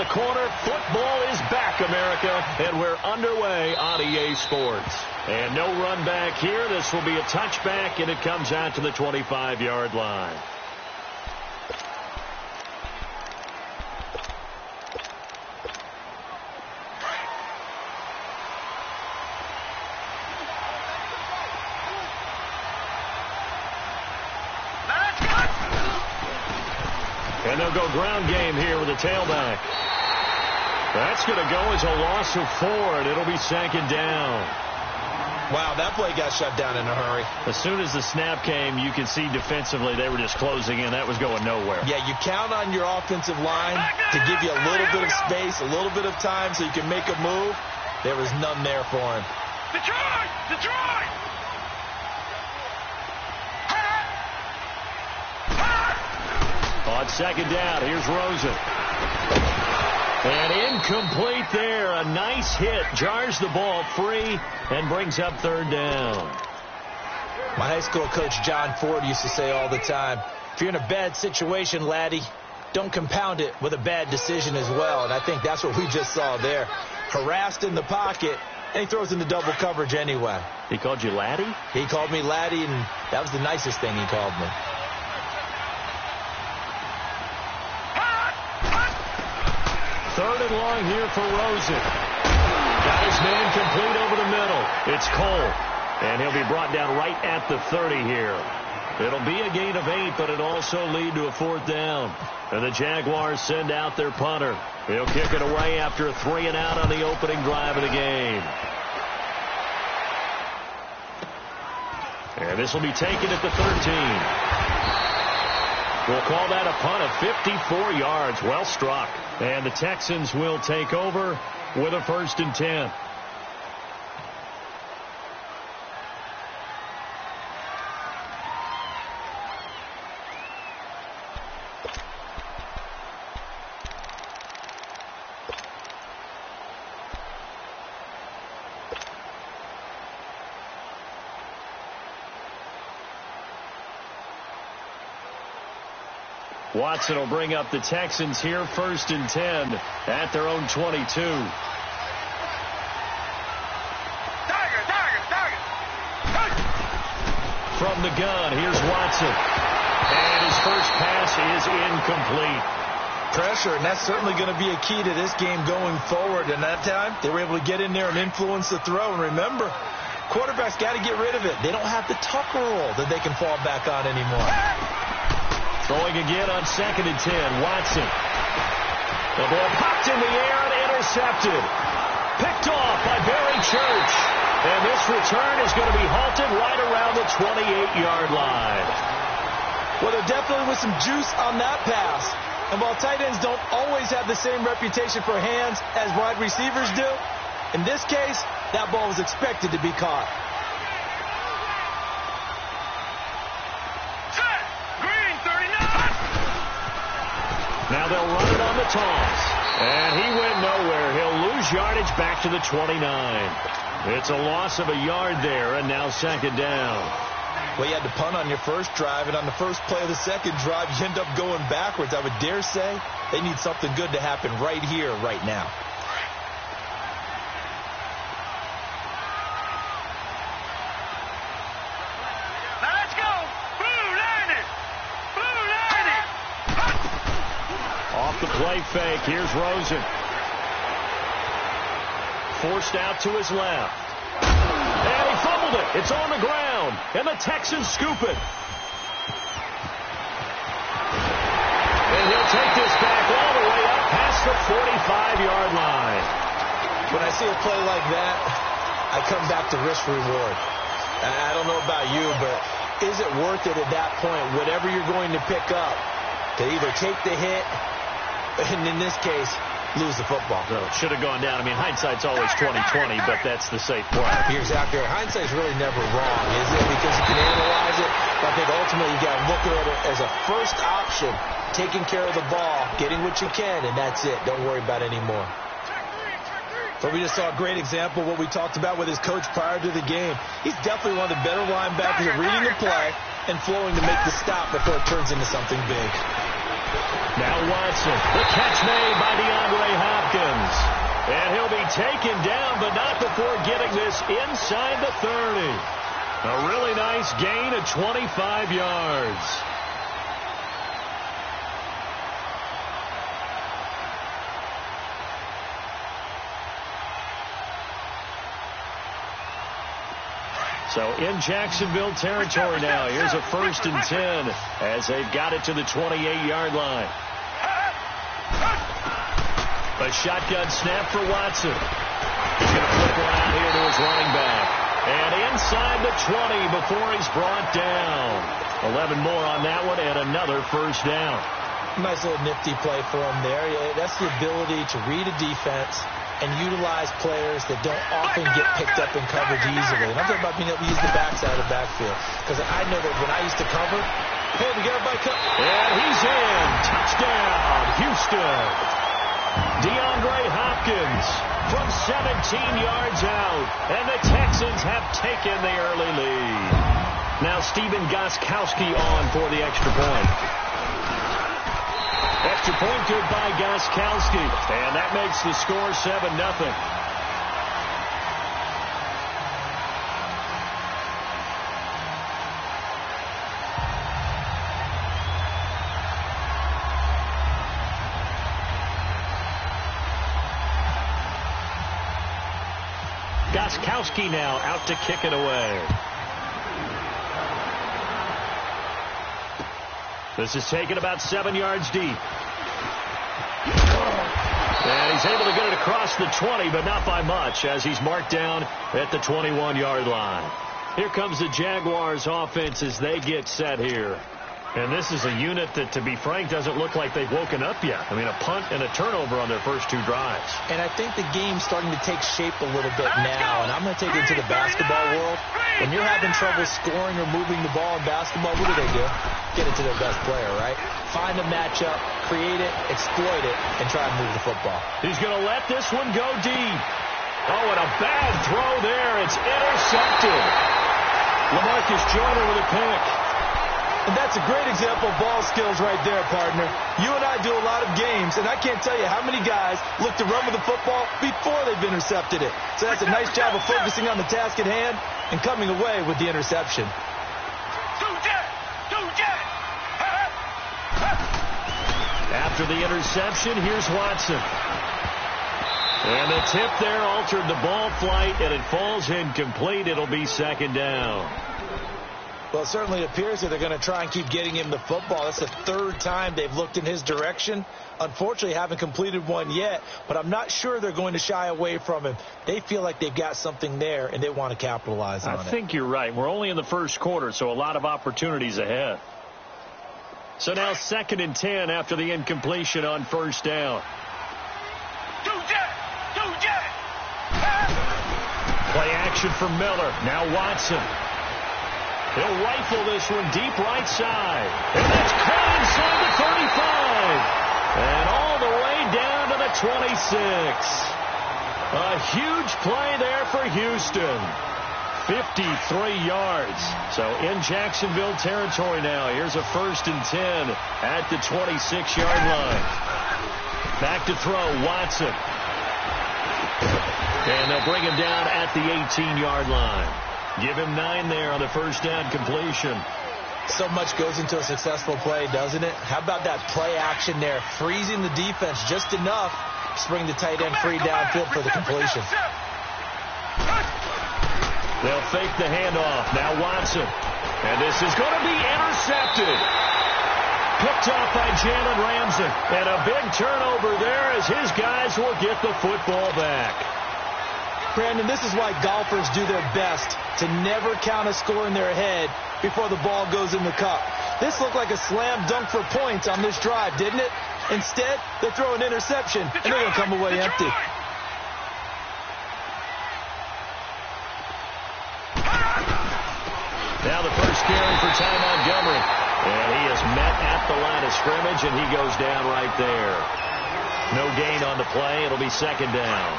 corner. Football is back, America, and we're underway on EA Sports. And no run back here. This will be a touchback, and it comes out to the 25-yard line. And they'll go ground game here with a tailback. That's going to go as a loss of 4, and it'll be second down. Wow, that play got shut down in a hurry. As soon as the snap came, you could see defensively they were just closing in. That was going nowhere. Yeah, you count on your offensive line to give you a little bit of space, a little bit of time so you can make a move. There was none there for him. Detroit! Detroit! On second down, here's Rosen. And incomplete there. A nice hit. Jars the ball free and brings up third down. My high school coach, John Ford, used to say all the time, if you're in a bad situation, laddie, don't compound it with a bad decision as well. And I think that's what we just saw there. Harassed in the pocket, and he throws into double coverage anyway. He called you laddie? He called me laddie, and that was the nicest thing he called me. Third and long here for Rosen. Got his man complete over the middle. It's Cole. And he'll be brought down right at the 30 here. It'll be a gain of 8, but it'll also lead to a fourth down. And the Jaguars send out their punter. He'll kick it away after a 3 and out on the opening drive of the game. And this will be taken at the 13. We'll call that a punt of 54 yards. Well struck. And the Texans will take over with a 1st and 10. Watson will bring up the Texans here, 1st and 10 at their own 22. From the gun, here's Watson. And his first pass is incomplete. Pressure, and that's certainly going to be a key to this game going forward. And that time, they were able to get in there and influence the throw. And remember, quarterbacks got to get rid of it. They don't have the tucker roll that they can fall back on anymore. Throwing again on 2nd and 10. Watson. The ball popped in the air and intercepted. Picked off by Barry Church. And this return is going to be halted right around the 28-yard line. Well, there definitely was some juice on that pass. And while tight ends don't always have the same reputation for hands as wide receivers do, in this case, that ball was expected to be caught. Now they'll run it on the toss. And he went nowhere. He'll lose yardage back to the 29. It's a loss of a yard there, and now 2nd down. Well, you had to punt on your first drive, and on the first play of the second drive, you end up going backwards. I would dare say they need something good to happen right here, right now. The play fake. Here's Rosen. Forced out to his left. And he fumbled it. It's on the ground. And the Texans scoop it. And he'll take this back all the way up past the 45-yard line. When I see a play like that, I come back to risk reward. I don't know about you, but is it worth it at that point, whatever you're going to pick up, to either take the hit, and in this case, lose the football? So it should have gone down. I mean, hindsight's always 20/20, but that's the safe play. You're exactly right. Hindsight's really never wrong, is it? Because you can analyze it. But I think ultimately you got to look at it as a first option, taking care of the ball, getting what you can, and that's it. Don't worry about it anymore. So we just saw a great example of what we talked about with his coach prior to the game. He's definitely one of the better linebackers at reading the play and flowing to make the stop before it turns into something big. Now Watson, the catch made by DeAndre taken down, but not before getting this inside the 30. A really nice gain of 25 yards. So in Jacksonville territory now. Here's a 1st and 10 as they've got it to the 28-yard line. A shotgun snap for Watson. He's going to flip around here to his running back. And inside the 20 before he's brought down. 11 more on that one and another 1st down. Nice little nifty play for him there. That's the ability to read a defense and utilize players that don't often get picked up in coverage easily. And I'm talking about being able to use the backside of the backfield. Because I know that when I used to cover, hey, we got everybody covered. And he's in. Touchdown, Houston. DeAndre Hopkins from 17 yards out. And the Texans have taken the early lead. Now Stephen Gostkowski on for the extra point. Extra point good by Gostkowski. And that makes the score 7-0. Gostkowski now out to kick it away. This is taken about 7 yards deep. And he's able to get it across the 20, but not by much, as he's marked down at the 21-yard line. Here comes the Jaguars offense as they get set here. And this is a unit that, to be frank, doesn't look like they've woken up yet. I mean, a punt and a turnover on their first 2 drives. And I think the game's starting to take shape a little bit now. And I'm going to take it to the basketball world. When you're having trouble scoring or moving the ball in basketball, what do? Get it to their best player, right? Find a matchup, create it, exploit it, and try to move the football. He's going to let this one go deep. Oh, and a bad throw there. It's intercepted. LaMarcus Joyner with a pick. And that's a great example of ball skills right there, partner. You and I do a lot of games, and I can't tell you how many guys look to run with the football before they've intercepted it. So that's a nice job of focusing on the task at hand and coming away with the interception. After the interception, here's Watson. And the tip there altered the ball flight, and it falls incomplete. It'll be 2nd down. Well, it certainly appears that they're going to try and keep getting him the football. That's the 3rd time they've looked in his direction. Unfortunately, haven't completed one yet, but I'm not sure they're going to shy away from him. They feel like they've got something there, and they want to capitalize on it. I think you're right. We're only in the first quarter, so a lot of opportunities ahead. So now 2nd and 10 after the incompletion on 1st down. Play action for Miller. Now Watson. He'll rifle this one deep right side. And that's caught inside the 35. And all the way down to the 26. A huge play there for Houston. 53 yards. So in Jacksonville territory now. Here's a 1st and 10 at the 26-yard line. Back to throw, Watson. And they'll bring him down at the 18-yard line. Give him 9 there on the 1st down completion. So much goes into a successful play, doesn't it? How about that play action there? Freezing the defense just enough to bring the tight end free downfield for the completion. They'll fake the handoff. Now Watson. And this is going to be intercepted. Picked off by Jalen Ramsey. And a big turnover there as his guys will get the football back. Brandon, this is why golfers do their best to never count a score in their head before the ball goes in the cup. This looked like a slam dunk for points on this drive, didn't it? Instead, they throw an interception, and they're going to come away empty. Now the first carry for Ty Montgomery. And he is met at the line of scrimmage, and he goes down right there. No gain on the play. It'll be 2nd down.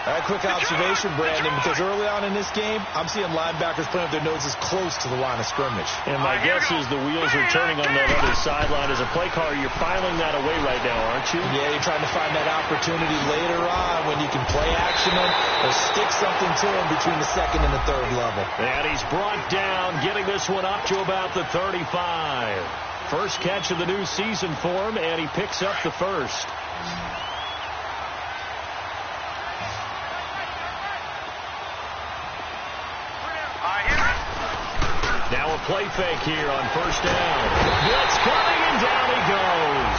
All right, quick observation, Brandon, because early on in this game, I'm seeing linebackers putting up their noses close to the line of scrimmage. And my guess is the wheels are turning on that other sideline. As a play caller, you're filing that away right now, aren't you? Yeah, you're trying to find that opportunity later on when you can play action them or stick something to them between the second and the third level. And he's brought down, getting this one up to about the 35. First catch of the new season for him, and he picks up the first. Now a play fake here on first down. Blitz coming, and down he goes.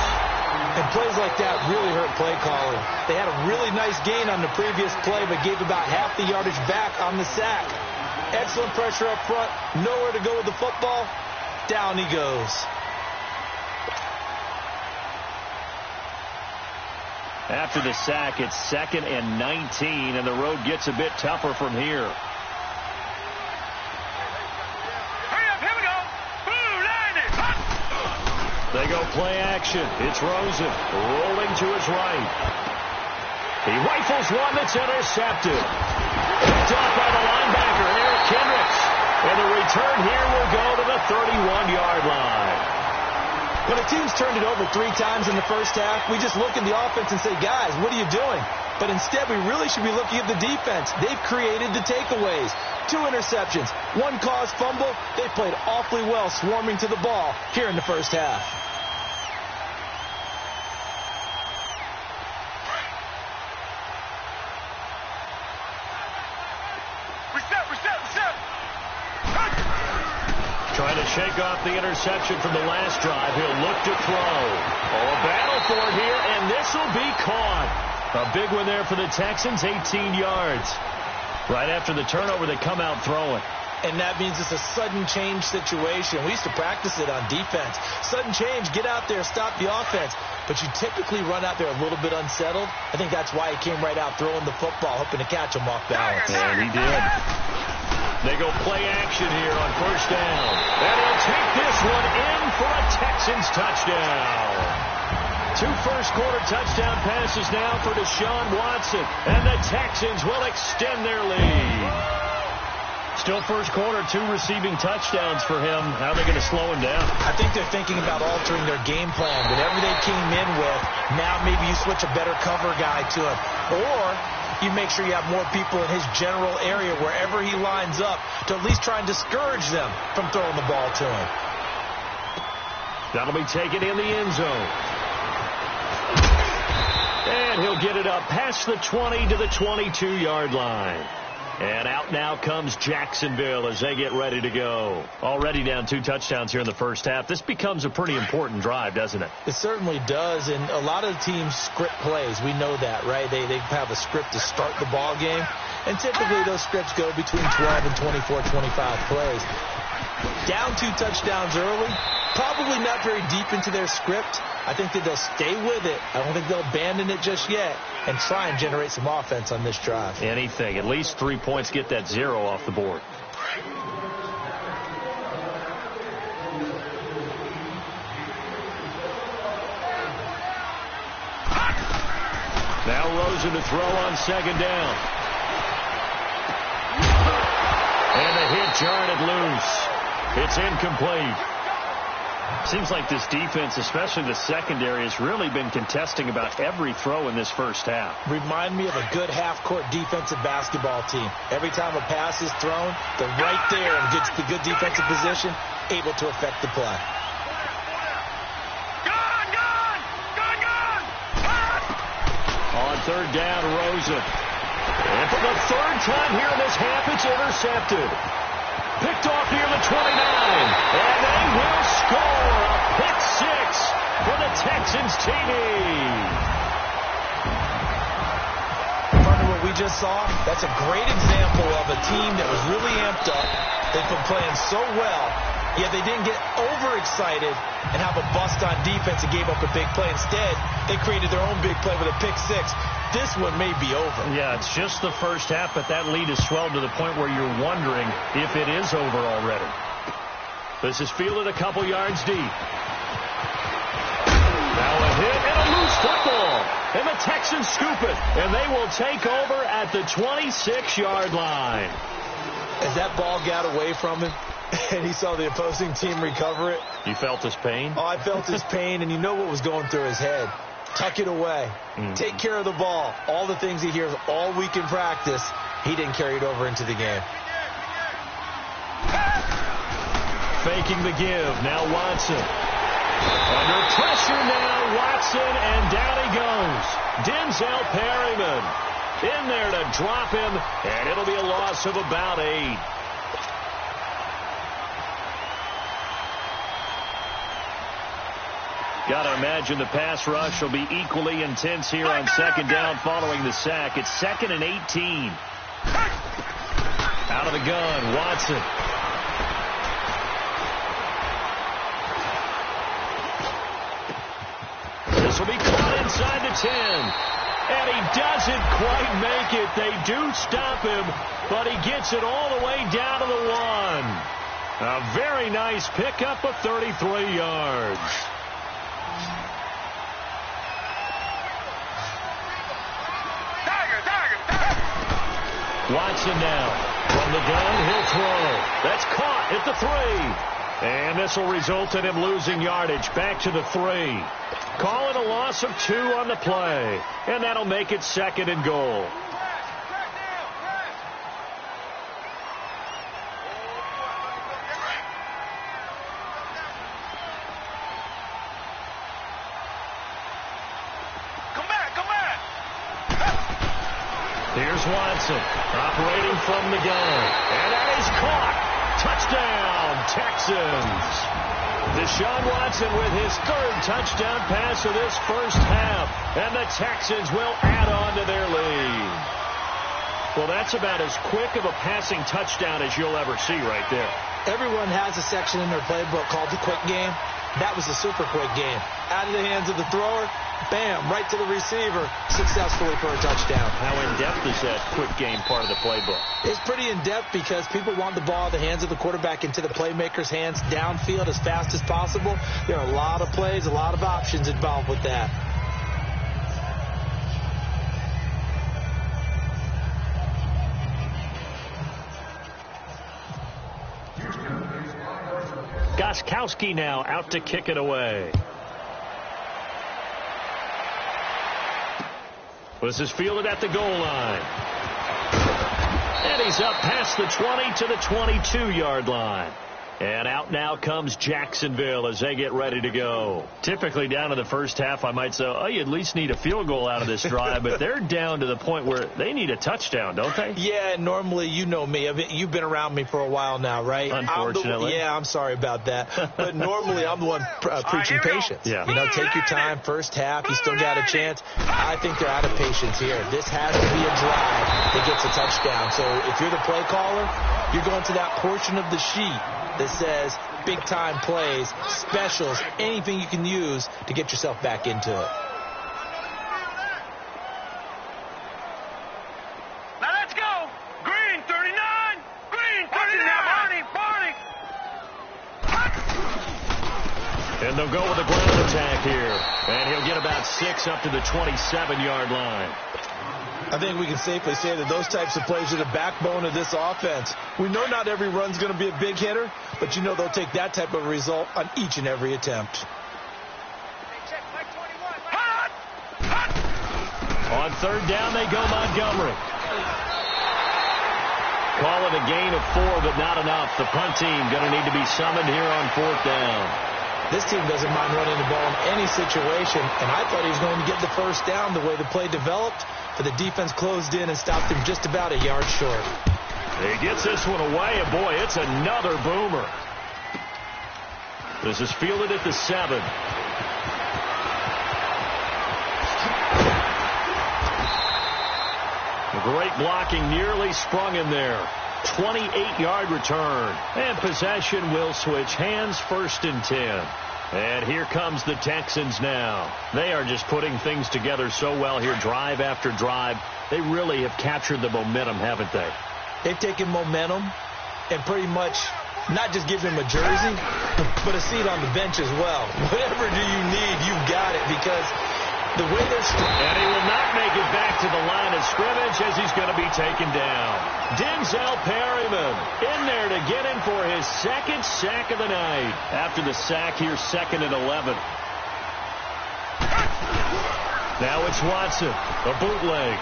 And plays like that really hurt play calling. They had a really nice gain on the previous play, but gave about half the yardage back on the sack. Excellent pressure up front. Nowhere to go with the football. Down he goes. After the sack, it's 2nd and 19, and the road gets a bit tougher from here. They go play action. It's Rosen rolling to his right. He rifles one that's intercepted. Picked off by the linebacker, Eric Kendricks. And the return here will go to the 31-yard line. When a team's turned it over 3 times in the first half, we just look at the offense and say, guys, what are you doing? But instead, we really should be looking at the defense. They've created the takeaways. 2 interceptions, 1 caused fumble. They played awfully well swarming to the ball here in the first half. Trying to shake off the interception from the last drive. He'll look to throw. Oh, a battle for it here, and this will be caught. A big one there for the Texans, 18 yards. Right after the turnover, they come out throwing. And that means it's a sudden change situation. We used to practice it on defense. Sudden change, get out there, stop the offense. But you typically run out there a little bit unsettled. I think that's why he came right out throwing the football, hoping to catch him off balance. And he did. They go play action here on first down. And he'll take this one in for a Texans touchdown. 2 first-quarter touchdown passes now for Deshaun Watson. And the Texans will extend their lead. Still first quarter, 2 receiving touchdowns for him. How are they going to slow him down? I think they're thinking about altering their game plan. Whatever they came in with, now maybe you switch a better cover guy to him. Or you make sure you have more people in his general area wherever he lines up to at least try and discourage them from throwing the ball to him. That'll be taken in the end zone. And he'll get it up past the 20 to the 22-yard line. And out now comes Jacksonville as they get ready to go. Already down 2 touchdowns here in the first half. This becomes a pretty important drive, doesn't it? It certainly does, and a lot of teams script plays. We know that, right? They have a script to start the ball game, and typically those scripts go between 12 and 24, 25 plays. Down 2 touchdowns early, probably not very deep into their script. I think that they'll stay with it. I don't think they'll abandon it just yet and try and generate some offense on this drive. Anything. At least 3 points, get that 0 off the board. Now Rosen to throw on second down. And the hit jarred it loose. It's incomplete. Seems like this defense, especially the secondary, has really been contesting about every throw in this first half. Remind me of a good half-court defensive basketball team. Every time a pass is thrown, they're right there and gets the good defensive position, able to affect the play. On third down, Rosen. And for the 3rd time here in this half, it's intercepted. Picked off near the 29. And they will score a pick 6 for the Texans TD. Partner, what we just saw, that's a great example of a team that was really amped up. They've been playing so well, yet they didn't get overexcited and have a bust on defense and gave up a big play. Instead, they created their own big play with a pick 6. This one may be over. Yeah, it's just the first half, but that lead has swelled to the point where you're wondering if it is over already. This is fielded a couple yards deep. Now a hit and a loose football. And the Texans scoop it, and they will take over at the 26-yard line. As that ball got away from him, and he saw the opposing team recover it. You felt his pain? Oh, I felt his pain, and you know what was going through his head. Tuck it away. Take care of the ball. All the things he hears all week in practice, he didn't carry it over into the game. Faking the give. Now Watson. Under pressure now, Watson, and down he goes. Denzel Perryman in there to drop him, and it'll be a loss of about 8. Got to imagine the pass rush will be equally intense here on second down following the sack. It's 2nd and 18. Out of the gun, Watson. This will be caught inside the 10. And he doesn't quite make it. They do stop him, but he gets it all the way down to the 1. A very nice pickup of 33 yards. Watson now. From the gun, he'll throw. That's caught at the 3. And this will result in him losing yardage back to the 3. Call it a loss of 2 on the play. And that'll make it 2nd and goal. Here's Watson, operating from the gun. And that is caught. Touchdown, Texans. Deshaun Watson with his 3rd touchdown pass of this first half. And the Texans will add on to their lead. Well, that's about as quick of a passing touchdown as you'll ever see right there. Everyone has a section in their playbook called the quick game. That was a super quick game. Out of the hands of the thrower, bam, right to the receiver, successfully for a touchdown. How in-depth is that quick game part of the playbook? It's pretty in-depth because people want the ball in the hands of the quarterback into the playmaker's hands downfield as fast as possible. There are a lot of plays, a lot of options involved with that. Gostkowski now out to kick it away. This is fielded at the goal line. And he's up past the 20 to the 22-yard line. And out now comes Jacksonville as they get ready to go. Typically down to the first half, I might say, oh, you at least need a field goal out of this drive. But they're down to the point where they need a touchdown, don't they? Yeah, normally, you know me. You've been around me for a while now, right? Unfortunately. I'm sorry about that. But normally, I'm the one preaching patience. Yeah. You know, take your time, first half. You still got a chance. I think they're out of patience here. This has to be a drive that gets a touchdown. So if you're the play caller, you're going to that portion of the sheet that says big-time plays, specials, anything you can use to get yourself back into it. Now let's go. Green 39. Green 39. Barney. And they'll go with a ground attack here. And he'll get about 6 up to the 27-yard line. I think we can safely say that those types of plays are the backbone of this offense. We know not every run's going to be a big hitter, but you know they'll take that type of result on each and every attempt. On 3rd down, they go Montgomery. Call it a gain of 4, but not enough. The punt team going to need to be summoned here on 4th down. This team doesn't mind running the ball in any situation, and I thought he was going to get the first down the way the play developed, but the defense closed in and stopped him just about a yard short. He gets this one away, and boy, it's another boomer. This is fielded at the 7. Great blocking, nearly sprung him there. 28-yard return. And possession will switch hands, 1st and 10. And here comes the Texans now. They are just putting things together so well here, drive after drive. They really have captured the momentum, haven't they? They've taken momentum and pretty much not just give him a jersey, but a seat on the bench as well. Whatever do you need, you've got it, because The way they're... And he will not make it back to the line of scrimmage as he's going to be taken down. Denzel Perryman in there to get him for his second sack of the night. After the sack here, 2nd and 11. Now it's Watson, a bootleg.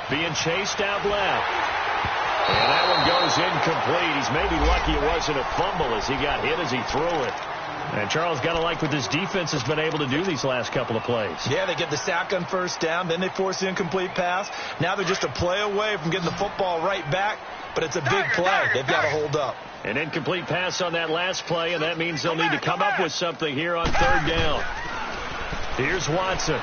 Being chased out left. And that one goes incomplete. He's maybe lucky it wasn't a fumble as he got hit as he threw it. And Charles, got to like what this defense has been able to do these last couple of plays. Yeah, they get the sack on first down, then they force the incomplete pass. Now they're just a play away from getting the football right back, but it's a big play. They've got to hold up. An incomplete pass on that last play, and that means they'll need to come up with something here on 3rd down. Here's Watson.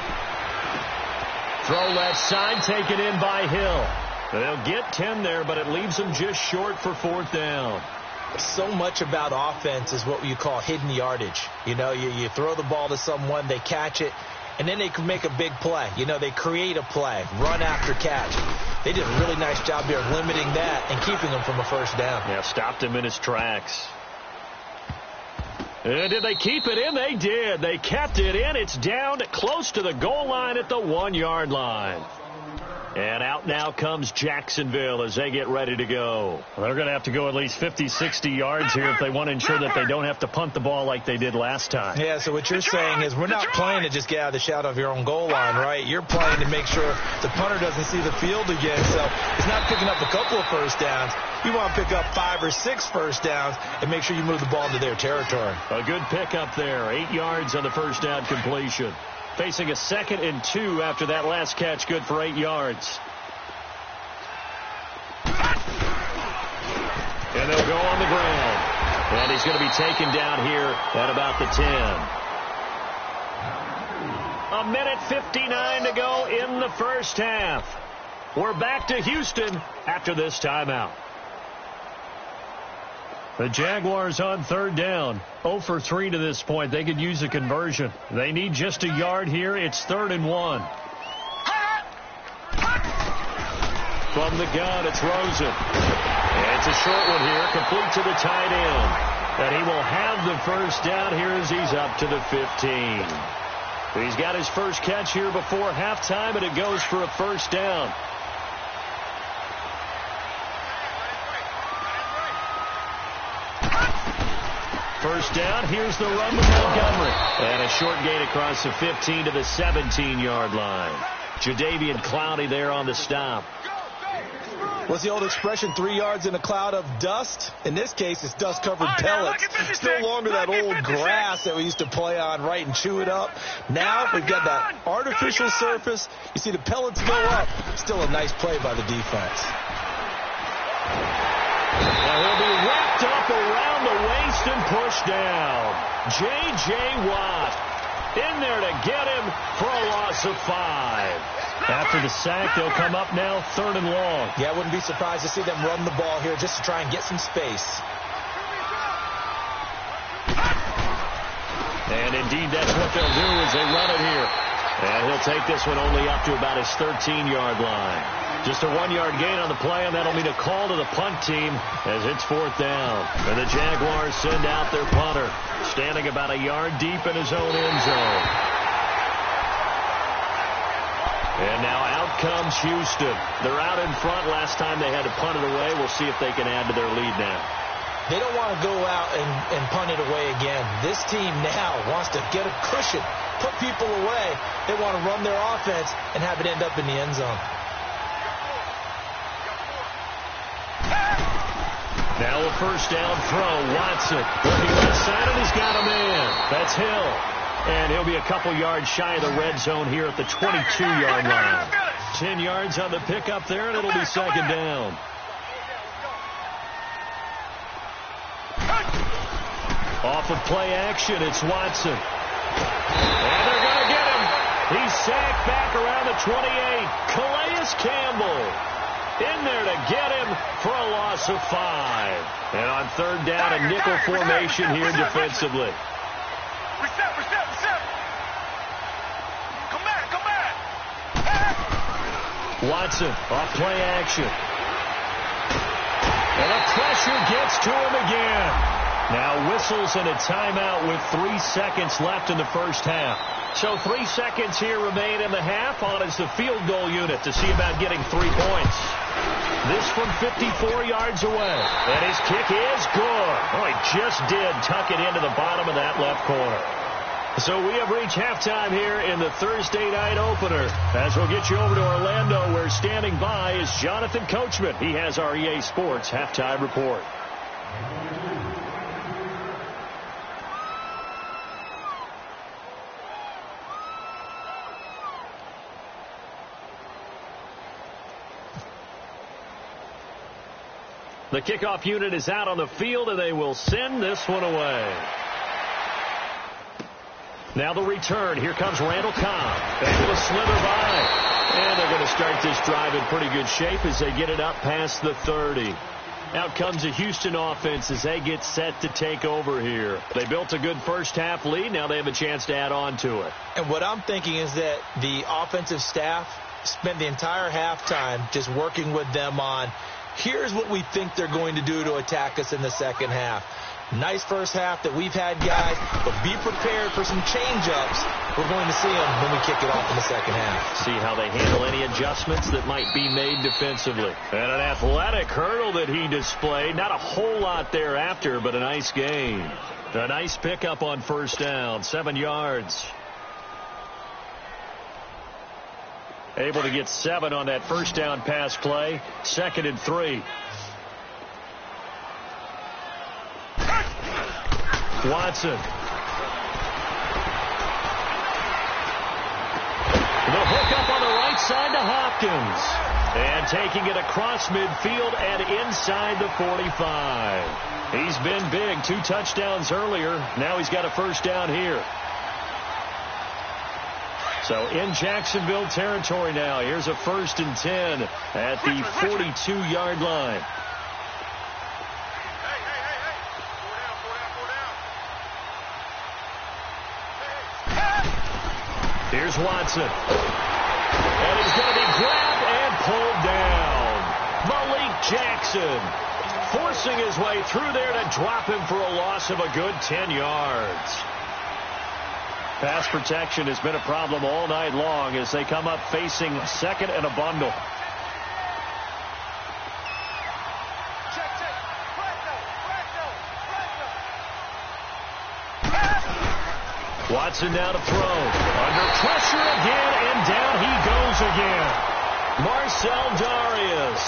Throw left side, taken in by Hill. They'll get 10 there, but it leaves them just short for 4th down. So much about offense is what you call hidden yardage. You know, you throw the ball to someone, they catch it, and then they can make a big play. You know, they create a play, run after catch. They did a really nice job here of limiting that and keeping him from a first down. Yeah, stopped him in his tracks. And did they keep it in? They did. They kept it in. It's down close to the goal line at the 1-yard line. And out now comes Jacksonville as they get ready to go. Well, they're going to have to go at least 50, 60 yards here if they want to ensure that they don't have to punt the ball like they did last time. Yeah, so what you're saying is we're not playing to just get out of the shadow of your own goal line, right? You're playing to make sure the punter doesn't see the field again. So it's not picking up a couple of first downs. You want to pick up 5 or 6 first downs and make sure you move the ball into their territory. A good pickup there. 8 yards on the first down completion. Facing a 2nd and 2 after that last catch, good for 8 yards. And they'll go on the ground. And he's going to be taken down here at about the 10. 1:59 to go in the first half. We're back to Houston after this timeout. The Jaguars on 3rd down. 0 for 3 to this point. They could use a conversion. They need just a yard here. It's 3rd and 1. From the gun, it's Rosen. It's a short one here, complete to the tight end. And he will have the first down here as he's up to the 15. He's got his first catch here before halftime, and it goes for a first down. First down, here's the run with Montgomery. And a short gain across the 15 to the 17-yard line. Jadeveon Clowney there on the stop. What's the old expression, 3 yards in a cloud of dust? In this case, it's dust-covered pellets. It's no longer that old grass that we used to play on, right, and chew it up. Now we've got that artificial surface. You see the pellets go up. Still a nice play by the defense. Now he'll be wrapped up around the waist and pushed down. J.J. Watt in there to get him for a loss of 5. After the sack, they'll come up now 3rd and long. Yeah, I wouldn't be surprised to see them run the ball here just to try and get some space. And indeed, that's what they'll do as they run it here. And he'll take this one only up to about his 13-yard line. Just a 1-yard gain on the play, and that'll mean a call to the punt team as it's 4th down. And the Jaguars send out their punter, standing about a yard deep in his own end zone. And now out comes Houston. They're out in front. Last time they had to punt it away. We'll see if they can add to their lead now. They don't want to go out and punt it away again. This team now wants to get a cushion, put people away. They want to run their offense and have it end up in the end zone. Now a first down throw. Watson working left side, and he's got a man. That's Hill. And he'll be a couple yards shy of the red zone here at the 22-yard line. 10 yards on the pickup there, and it'll be 2nd down. Off of play action, it's Watson. And they're going to get him. He's sacked back around the 28. Calais Campbell in there to get him for a loss of 5. And on 3rd down, a nickel formation here defensively. Reset. Come back. Watson off play action. And the pressure gets to him again. Now whistles and a timeout with 3 seconds left in the first half. So 3 seconds here remain in the half. On is the field goal unit to see about getting 3 points. This from 54 yards away. And his kick is good. Oh, he just did tuck it into the bottom of that left corner. So we have reached halftime here in the Thursday night opener. As we'll get you over to Orlando, where standing by is Jonathan Coachman. He has our EA Sports halftime report. The kickoff unit is out on the field, and they will send this one away. Now the return. Here comes Randall Cobb. Able to slither by. And they're going to start this drive in pretty good shape as they get it up past the 30. Out comes the Houston offense as they get set to take over here. They built a good first half lead. Now they have a chance to add on to it. And what I'm thinking is that the offensive staff spent the entire halftime just working with them on, here's what we think they're going to do to attack us in the second half. Nice first half that we've had, guys, but be prepared for some change-ups. We're going to see them when we kick it off in the second half. See how they handle any adjustments that might be made defensively. And an athletic hurdle that he displayed. Not a whole lot thereafter, but a nice gain. A nice pickup on first down, 7 yards. Able to get 7 on that first down pass play. 2nd and 3. Watson. The hook up on the right side to Hopkins. And taking it across midfield and inside the 45. He's been big. 2 touchdowns earlier. Now he's got a first down here. So in Jacksonville territory now. Here's a 1st and 10 at the 42-yard line. Here's Watson. And he's going to be grabbed and pulled down. Malik Jackson forcing his way through there to drop him for a loss of a good 10 yards. Pass protection has been a problem all night long as they come up facing 2nd and a bundle. Watson now to throw. Under pressure again, and down he goes again. Marcel Darius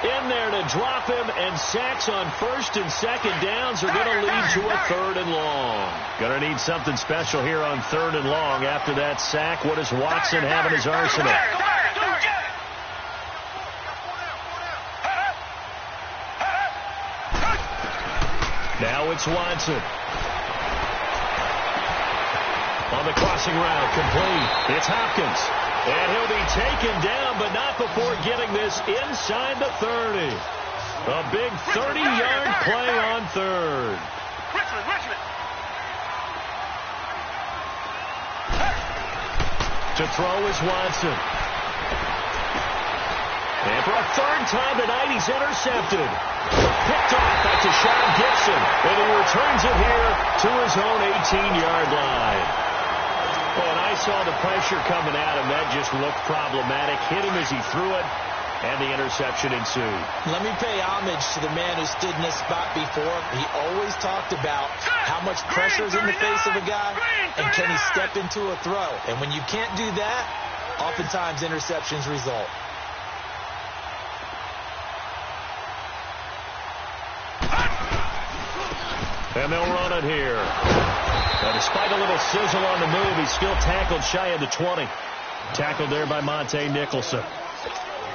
in there to drop him, and sacks on 1st and 2nd downs are going to lead to a 3rd and long. Going to need something special here on 3rd and long. After that sack, what does Watson have in his arsenal? Now it's Watson. On the crossing route, complete. It's Hopkins. And he'll be taken down, but not before getting this inside the 30. A big 30-yard play on 3rd. Richmond. To throw is Watson. And for a 3rd time tonight, he's intercepted. Picked off by Tashawn Gibson. And he returns it here to his own 18-yard line. Well, and I saw the pressure coming at him. That just looked problematic. Hit him as he threw it, and the interception ensued. Let me pay homage to the man who stood in this spot before. He always talked about how much pressure is in the face of a guy, and can he step into a throw. And when you can't do that, oftentimes interceptions result. And they'll run it here. Now, despite a little sizzle on the move, he's still tackled shy of the 20. Tackled there by Monte Nicholson.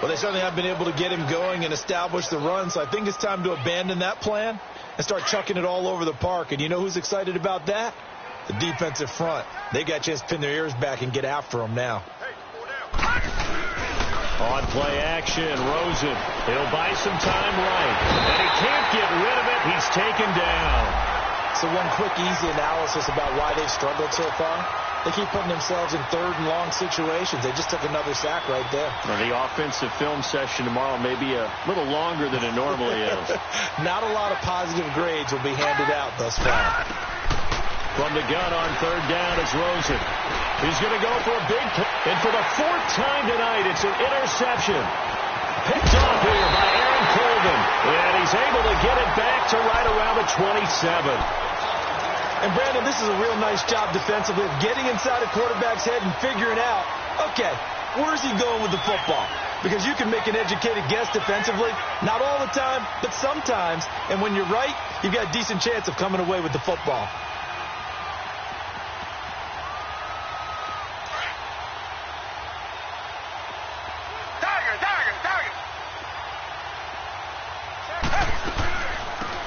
Well, they certainly have been able to get him going and establish the run, so I think it's time to abandon that plan and start chucking it all over the park. And you know who's excited about that? The defensive front. They got a chance to pin their ears back and get after him now. On play action, Rosen. He'll buy some time right. And he can't get rid of it. He's taken down. So one quick, easy analysis about why they've struggled so far. They keep putting themselves in third and long situations. They just took another sack right there. Well, the offensive film session tomorrow may be a little longer than it normally is. Not a lot of positive grades will be handed out thus far. From the gun on third down, it's Rosen. He's going to go for a big play. And for the fourth time tonight, it's an interception. Picked off here by Aaron Colvin. And he's able to get it back to right around the 27. And, Brandon, this is a real nice job defensively of getting inside a quarterback's head and figuring out, okay, where's he going with the football? Because you can make an educated guess defensively. Not all the time, but sometimes. And when you're right, you've got a decent chance of coming away with the football.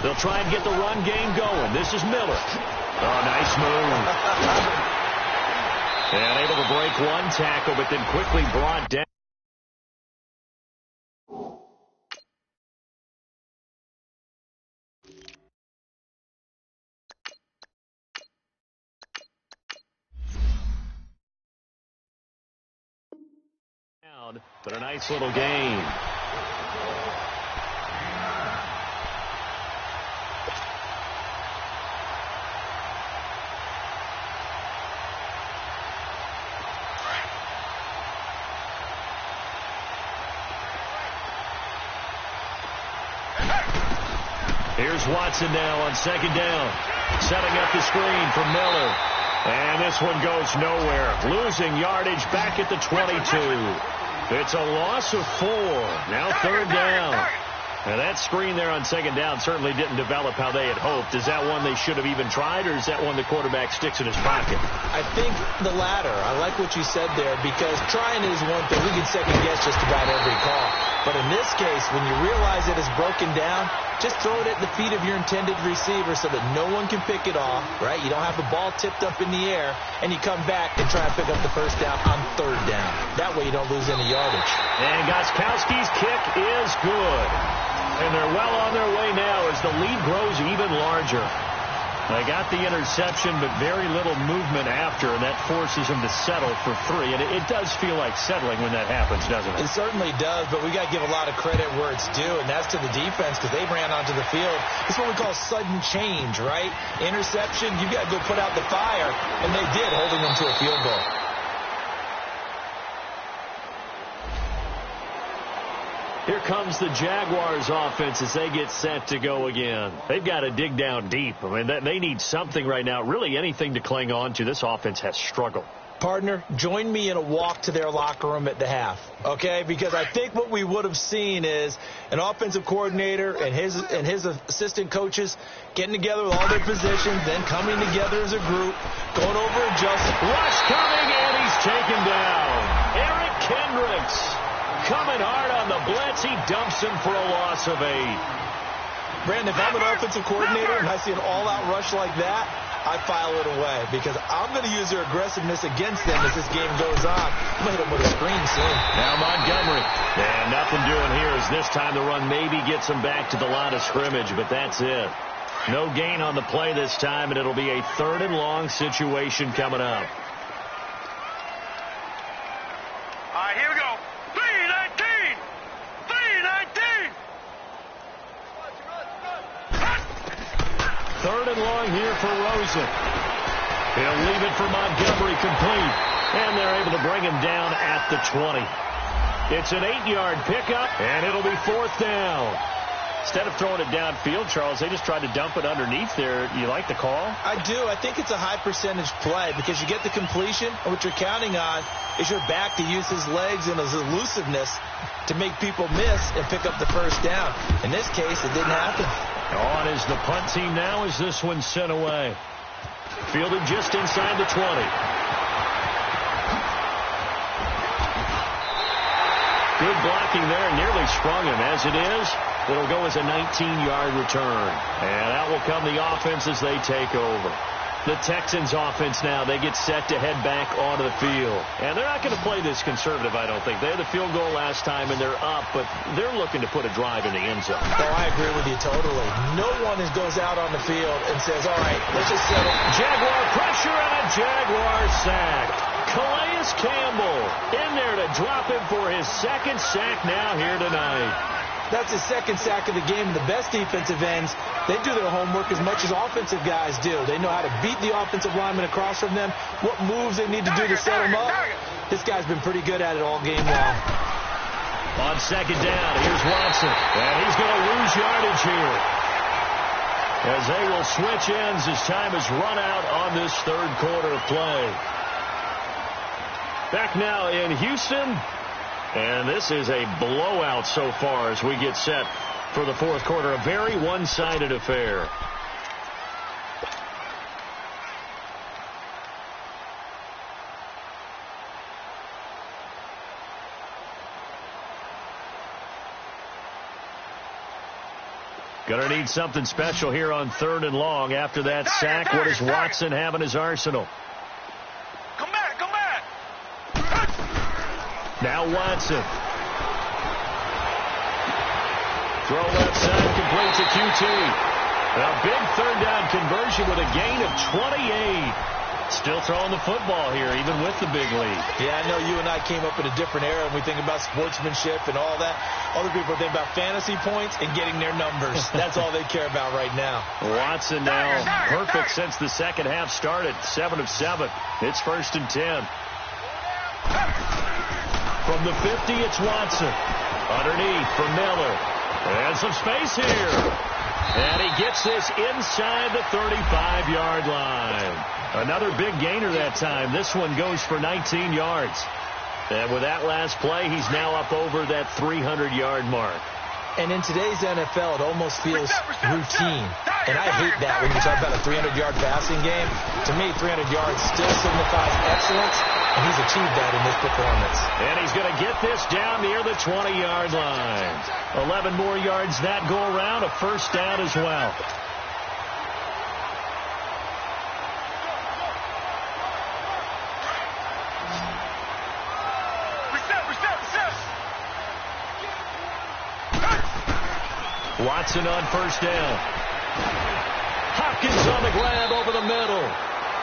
They'll try and get the run game going. This is Miller. Oh, nice move. And able to break one tackle, but then quickly brought down. But a nice little game. Here's Watson now on second down. Setting up the screen for Miller. And this one goes nowhere. Losing yardage back at the 22. It's a loss of 4. Now third down. And that screen there on second down certainly didn't develop how they had hoped. Is that one they should have even tried, or is that one the quarterback sticks in his pocket? I think the latter. I like what you said there, because trying is one thing. We can second guess just about every call. But in this case, when you realize it is broken down, just throw it at the feet of your intended receiver so that no one can pick it off, right? You don't have the ball tipped up in the air, and you come back and try and pick up the first down on third down. That way you don't lose any yardage. And Gostkowski's kick is good. And they're well on their way now as the lead grows even larger. They got the interception, but very little movement after, and that forces them to settle for 3. And it does feel like settling when that happens, doesn't it? It certainly does, but we got to give a lot of credit where it's due, and that's to the defense, because they ran onto the field. It's what we call sudden change, right? Interception, you got to go put out the fire, and they did, holding them to a field goal. Here comes the Jaguars offense as they get set to go again. They've got to dig down deep. I mean, they need something right now, really anything to cling on to. This offense has struggled. Partner, join me in a walk to their locker room at the half, okay? Because I think what we would have seen is an offensive coordinator and his assistant coaches getting together with all their positions, then coming together as a group, going over adjustments. Rush coming, and he's taken down. Eric Kendricks. Coming hard on the blitz. He dumps him for a loss of 8. Brandon, if I'm an offensive coordinator and I see an all-out rush like that, I file it away, because I'm going to use their aggressiveness against them as this game goes on. I'm going to hit them with a screen soon. Now Montgomery. And nothing doing here as this time the run maybe gets them back to the line of scrimmage, but that's it. No gain on the play this time, and it'll be a 3rd and long situation coming up. All right, here we go. 3-19. 3-19. 3rd and long here for Rosen. He'll leave it for Montgomery complete. And they're able to bring him down at the 20. It's an 8-yard pickup, and it'll be 4th down. Instead of throwing it downfield, Charles, they just tried to dump it underneath there. You like the call? I do. I think it's a high percentage play, because you get the completion, and what you're counting on is your back to use his legs and his elusiveness to make people miss and pick up the first down. In this case, it didn't happen. On is the punt team now as this one's sent away. Fielded just inside the 20. Good blocking there, nearly sprung him. As it is, it'll go as a 19-yard return. And out will come the offense as they take over. The Texans offense now, they get set to head back onto the field. And they're not going to play this conservative, I don't think. They had the field goal last time, and they're up, but they're looking to put a drive in the end zone. Oh, I agree with you totally. No one goes out on the field and says, all right, let's just settle. Jaguar pressure and a Jaguar sack. Calais Campbell in there to drop him for his second sack now here tonight. That's his second sack of the game. The best defensive ends, they do their homework as much as offensive guys do. They know how to beat the offensive lineman across from them, what moves they need to do to set them up. This guy's been pretty good at it all game long. On second down, here's Watson. And he's going to lose yardage here, as they will switch ends as time has run out on this third quarter of play. Back now in Houston. And this is a blowout so far as we get set for the fourth quarter. A very one-sided affair. Gonna need something special here on 3rd and long. After that sack, what does Watson have in his arsenal? Now Watson. Throw left side, complete to QT. A big third down conversion with a gain of 28. Still throwing the football here, even with the big lead. Yeah, I know you and I came up in a different era, and we think about sportsmanship and all that. Other people think about fantasy points and getting their numbers. That's all they care about right now. Watson now perfect since the second half started. 7 of 7. It's 1st and 10. From the 50, it's Watson. Underneath for Miller. And some space here. And he gets this inside the 35-yard line. Another big gainer that time. This one goes for 19 yards. And with that last play, he's now up over that 300-yard mark. And in today's NFL, it almost feels routine. And I hate that when you talk about a 300-yard passing game. To me, 300 yards still signifies excellence, and he's achieved that in this performance. And he's going to get this down near the 20-yard line. 11 more yards that go around, a first down as well. Watson on first down. Hopkins on the grab over the middle.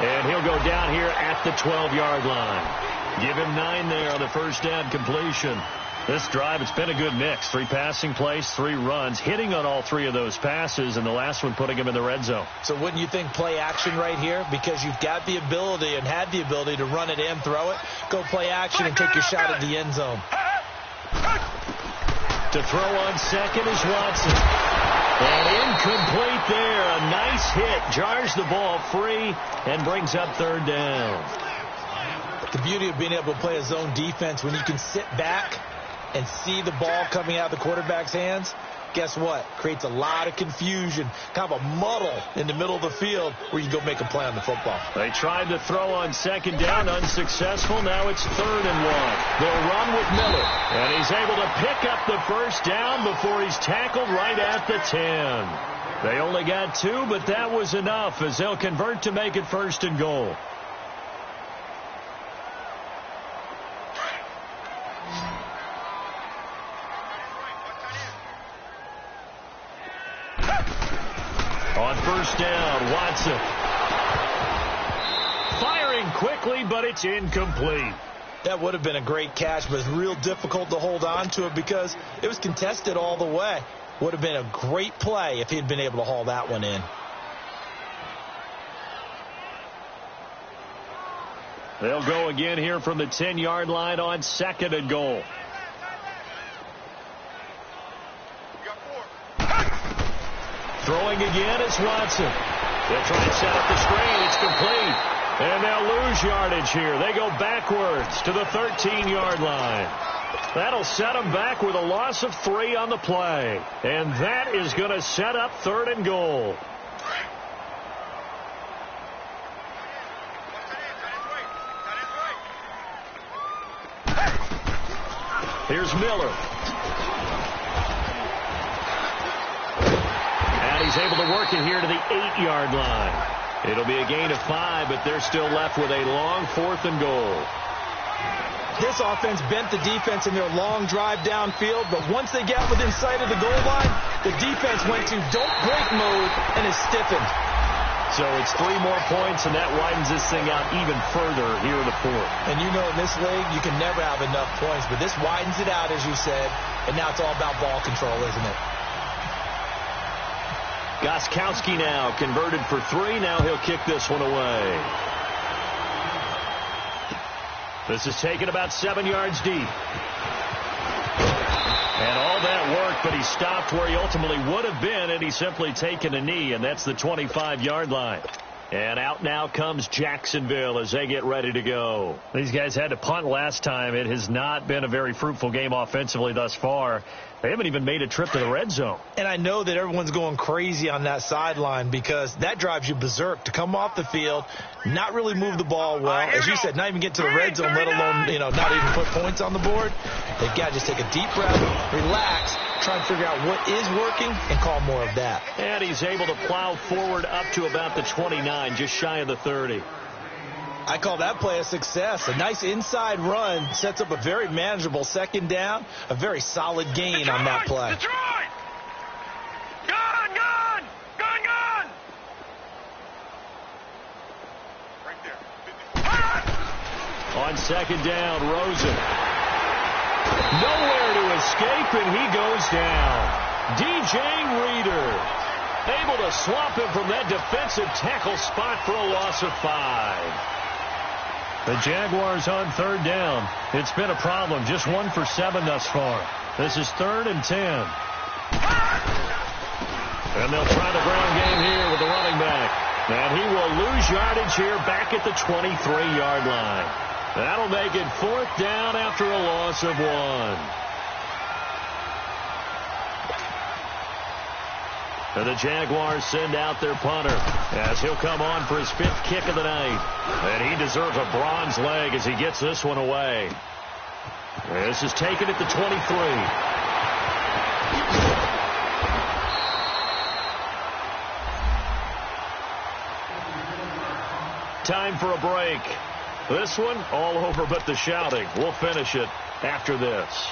And he'll go down here at the 12-yard line. Give him 9 there on the first down completion. This drive, it's been a good mix. 3 passing plays, 3 runs, hitting on all 3 of those passes, and the last one putting him in the red zone. So wouldn't you think play action right here? Because you've got the ability and had the ability to run it in, throw it, go play action, and take your shot at the end zone. To throw on second is Watson. And incomplete there. A nice hit. Jars the ball free and brings up 3rd down. The beauty of being able to play a zone defense when you can sit back and see the ball coming out of the quarterback's hands, guess what? Creates a lot of confusion, kind of a muddle in the middle of the field where you go make a play on the football. They tried to throw on second down, unsuccessful. Now it's 3rd and 1. They'll run with Miller, and he's able to pick up the first down before he's tackled right at the 10. They only got 2, but that was enough as they'll convert to make it 1st and goal. On first down, Watson. Firing quickly, but it's incomplete. That would have been a great catch, but it's real difficult to hold on to it because it was contested all the way. Would have been a great play if he'd been able to haul that one in. They'll go again here from the 10-yard line on 2nd and goal. Throwing again is Watson. They'll try and set up the screen. It's complete. And they'll lose yardage here. They go backwards to the 13-yard line. That'll set them back with a loss of 3 on the play. And that is going to set up 3rd and goal. Here's Miller. And he's able to work it here to the 8-yard line. It'll be a gain of 5, but they're still left with a long 4th and goal. This offense bent the defense in their long drive downfield, but once they got within sight of the goal line, the defense went to don't break mode and is stiffened. So it's 3 more points, and that widens this thing out even further here in the 4th. And you know in this league, you can never have enough points, but this widens it out, as you said, and now it's all about ball control, isn't it? Gostkowski now converted for 3. Now he'll kick this one away. This is taken about 7 yards deep. And all that work, but he stopped where he ultimately would have been, and he's simply taken a knee, and that's the 25-yard line. And out now comes Jacksonville as they get ready to go. These guys had to punt last time. It has not been a very fruitful game offensively thus far. They haven't even made a trip to the red zone. And I know that everyone's going crazy on that sideline because that drives you berserk to come off the field, not really move the ball well. As you said, not even get to the red zone, let alone, not even put points on the board. They've got to just take a deep breath, relax, try and figure out what is working, and call more of that. And he's able to plow forward up to about the 29, just shy of the 30. I call that play a success. A nice inside run sets up a very manageable 2nd down, a very solid gain on that play. Detroit! Gun! Gun! Gun! Gun! Right there. On 2nd down, Rosen. Nowhere to escape, and he goes down. DJ Reader able to swap him from that defensive tackle spot for a loss of 5. The Jaguars on 3rd down. It's been a problem. Just 1 for 7 thus far. This is 3rd and 10. And they'll try the ground game here with the running back. And he will lose yardage here back at the 23-yard line. That'll make it 4th down after a loss of 1. And the Jaguars send out their punter as he'll come on for his 5th kick of the night. And he deserves a bronze leg as he gets this one away. This is taken at the 23. Time for a break. This one all over but the shouting. We'll finish it after this.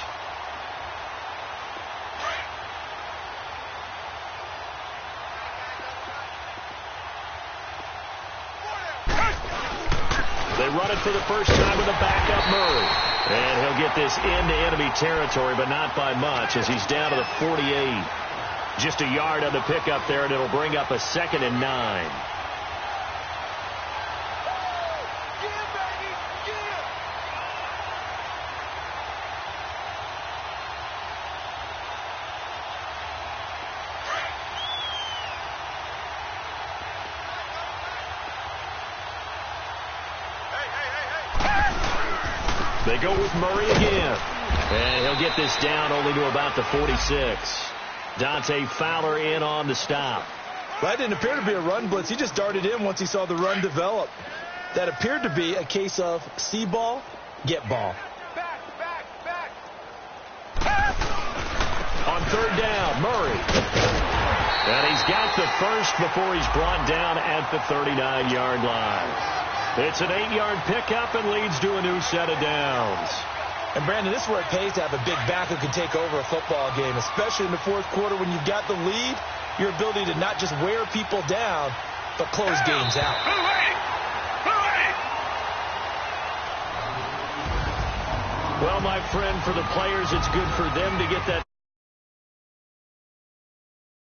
They run it for the first time with a backup Murray. And he'll get this into enemy territory, but not by much as he's down to the 48. Just a yard on the pickup there, and it'll bring up a 2nd and 9. They go with Murray again. And he'll get this down only to about the 46. Dante Fowler in on the stop. That didn't appear to be a run blitz. He just darted in once he saw the run develop. That appeared to be a case of see ball, get ball. Back! On 3rd down, Murray. And he's got the first before he's brought down at the 39-yard line. It's an 8-yard pickup and leads to a new set of downs. And, Brandon, this is where it pays to have a big back who can take over a football game, especially in the 4th quarter when you've got the lead, your ability to not just wear people down, but close games out. Well, my friend, for the players, it's good for them to get that